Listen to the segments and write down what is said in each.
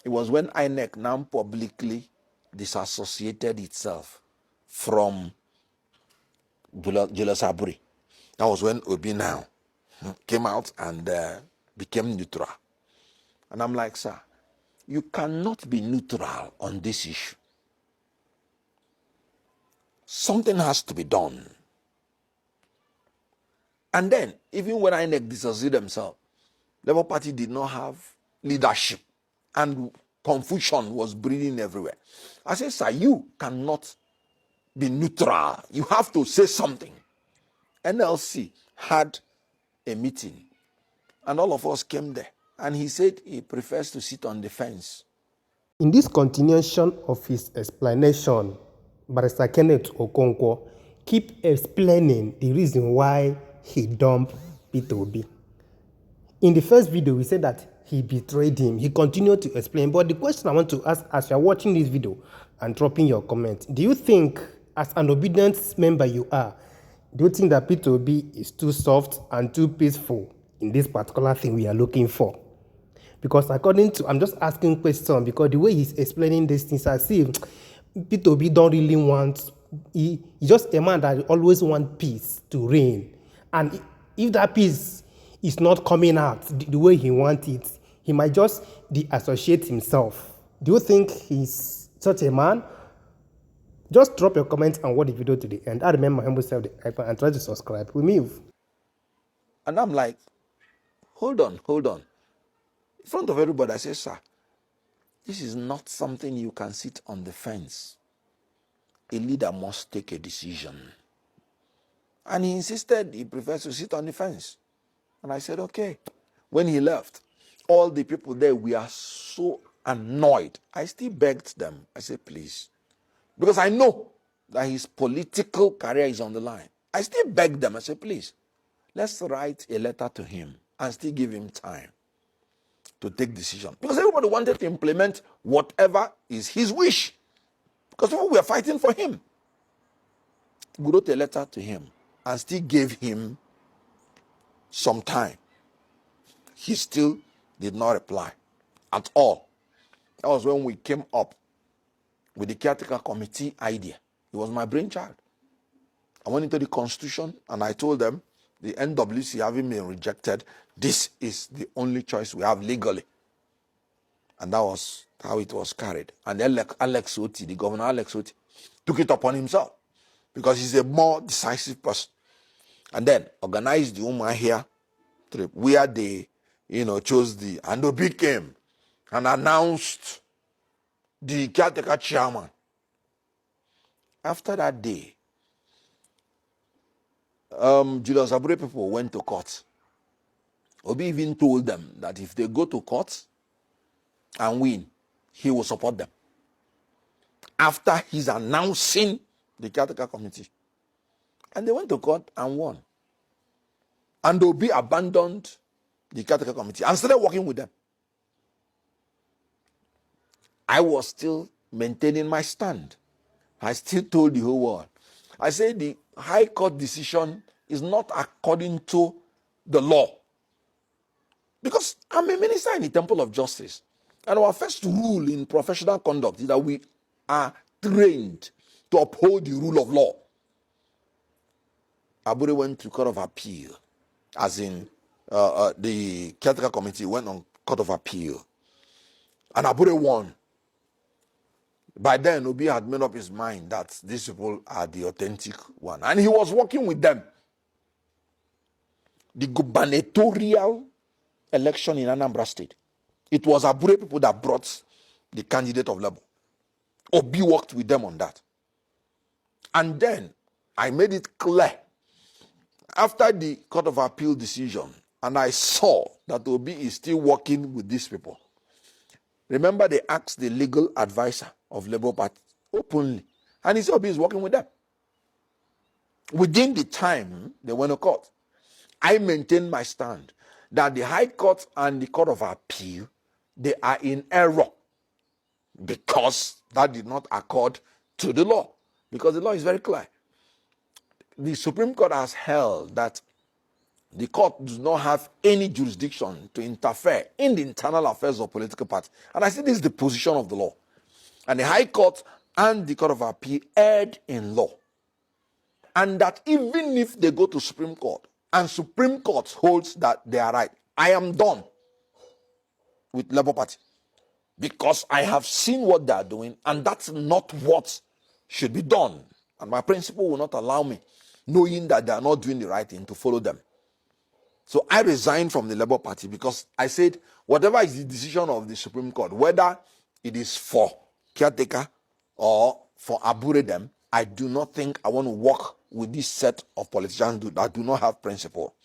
It was when INEC now publicly disassociated itself from Julius Aburi. That was when Obi now came out and became neutral. And I'm like, sir, you cannot be neutral on this issue. Something has to be done. And then, even when INEC dissociated themselves, Labour Party did not have leadership. And confusion was breeding everywhere. I said, sir, you cannot be neutral. You have to say something. NLC had a meeting, and all of us came there. And he said he prefers to sit on the fence. In this continuation of his explanation, Barrister Kenneth Okonkwo keep explaining the reason why he dumped Peter Obi. In the first video, we said that he betrayed him. He continued to explain. But the question I want to ask as you're watching this video and dropping your comment, do you think, as an obedient member you are, do you think that Peter Obi is too soft and too peaceful in this particular thing we are looking for? Because according to, I'm just asking questions because the way he's explaining these things, I see Peter Obi don't really want, he's just a man that always wants peace to reign. And if that peace is not coming out the way he wants it, he might just de-associate himself. Do you think he's such a man? Just drop your comments and watch the video to the end. I remember humble self the icon and try to subscribe. We move. And I'm like, hold on. In front of everybody, I say, sir, this is not something you can sit on the fence. A leader must take a decision. And he insisted he prefers to sit on the fence. And I said, okay. When he left, all the people there, we are so annoyed. I still begged them. I said, please. Because I know that his political career is on the line. I still begged them. I said, please, let's write a letter to him and still give him time to take decision. Because everybody wanted to implement whatever is his wish. Because people were fighting for him. We wrote a letter to him and still gave him some time. He still did not reply at all. That was when we came up with the caretaker committee idea. It was my brainchild. I went into the constitution and I told them, the NWC having been rejected, this is the only choice we have legally. And that was how it was carried. And Alex Oti, the governor Alex Oti, took it upon himself because he's a more decisive person. And then organized the woman here trip where they, chose the, and Obi came and announced the caretaker chairman. After that day, Julius Aburi people went to court. Obi even told them that if they go to court and win, he will support them. After he's announcing the caretaker committee. And they went to court and won. And Obi abandoned the caretaker committee and started working with them. I was still maintaining my stand. I still told the whole world. I said the High Court decision is not according to the law. Because I'm a minister in the Temple of Justice. And our first rule in professional conduct is that we are trained to uphold the rule of law. Aburi went to Court of Appeal, as in the caretaker committee went on Court of Appeal. And Aburi won. By then, Obi had made up his mind that these people are the authentic one. And he was working with them. The gubernatorial election in Anambra State, it was Aburi people that brought the candidate of Labour. Obi worked with them on that. And then I made it clear after the Court of Appeal decision, and I saw that Obi is still working with these people. Remember, they asked the legal advisor of Labour Party openly, and he said Obi is working with them. Within the time they went to court, I maintained my stand that the High Court and the Court of Appeal, they are in error because that did not accord to the law, because the law is very clear. The Supreme Court has held that The court does not have any jurisdiction to interfere in the internal affairs of political party. And I say this is the position of the law. And the High Court and the Court of Appeal erred in law. And that even if they go to Supreme Court, and Supreme Court holds that they are right, I am done with Labour Party. Because I have seen what they are doing, and that's not what should be done. And my principle will not allow me, knowing that they are not doing the right thing, to follow them. So I resigned from the Labour Party because I said, whatever is the decision of the Supreme Court, whether it is for caretaker or for Aburedem, I do not think I want to work with this set of politicians that do not have principle.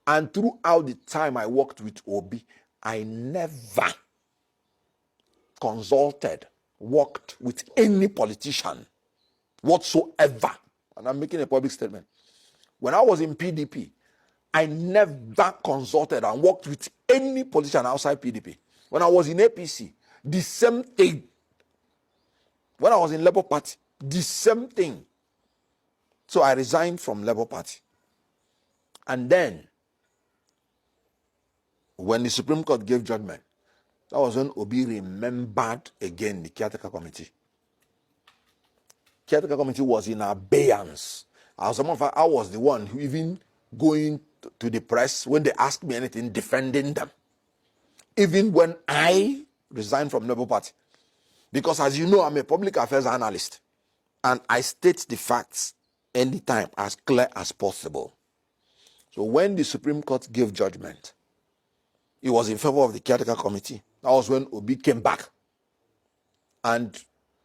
And throughout the time I worked with Obi, I never consulted, worked with any politician whatsoever. And I'm making a public statement. When I was in PDP, I never consulted and worked with any politician outside PDP. When I was in APC, the same thing. When I was in Labour Party, the same thing. So I resigned from Labour Party. And then, when the Supreme Court gave judgment, that was when Obi remembered again the caretaker committee. Caretaker committee was in abeyance. I was the one who even going to the press when they asked me anything, defending them. Even when I resigned from Labour Party. Because as you know, I'm a public affairs analyst. And I state the facts anytime as clear as possible. So when the Supreme Court gave judgment, it was in favor of the caretaker committee. That was when Obi came back. And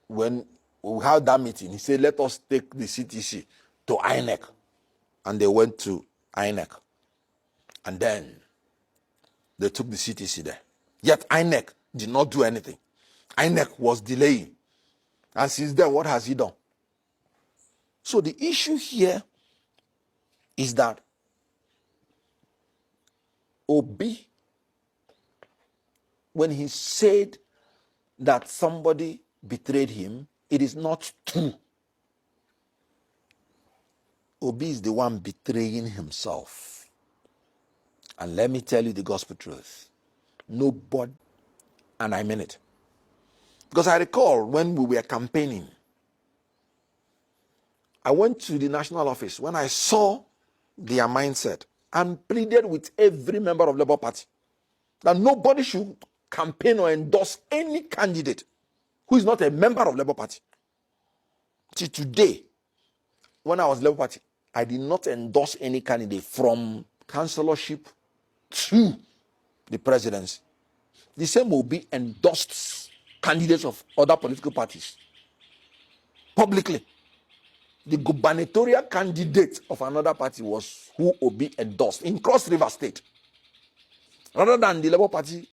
when we had that meeting, he said, let us take the CTC to INEC. And they went to INEC. And then they took the CTC there. Yet INEC did not do anything. INEC was delaying. And since then, what has he done? So the issue here is that Obi, when he said that somebody betrayed him, it is not true. Obi is the one betraying himself. And let me tell you the gospel truth. Nobody, and I mean it. Because I recall when we were campaigning, I went to the national office when I saw their mindset and pleaded with every member of Labour Party that nobody should campaign or endorse any candidate who is not a member of Labour Party. Till today, when I was Labour Party, I did not endorse any candidate from councillorship to the presidency. The same will be endorsed candidates of other political parties publicly. The gubernatorial candidate of another party was who Obi endorsed in Cross River State, rather than the Labour Party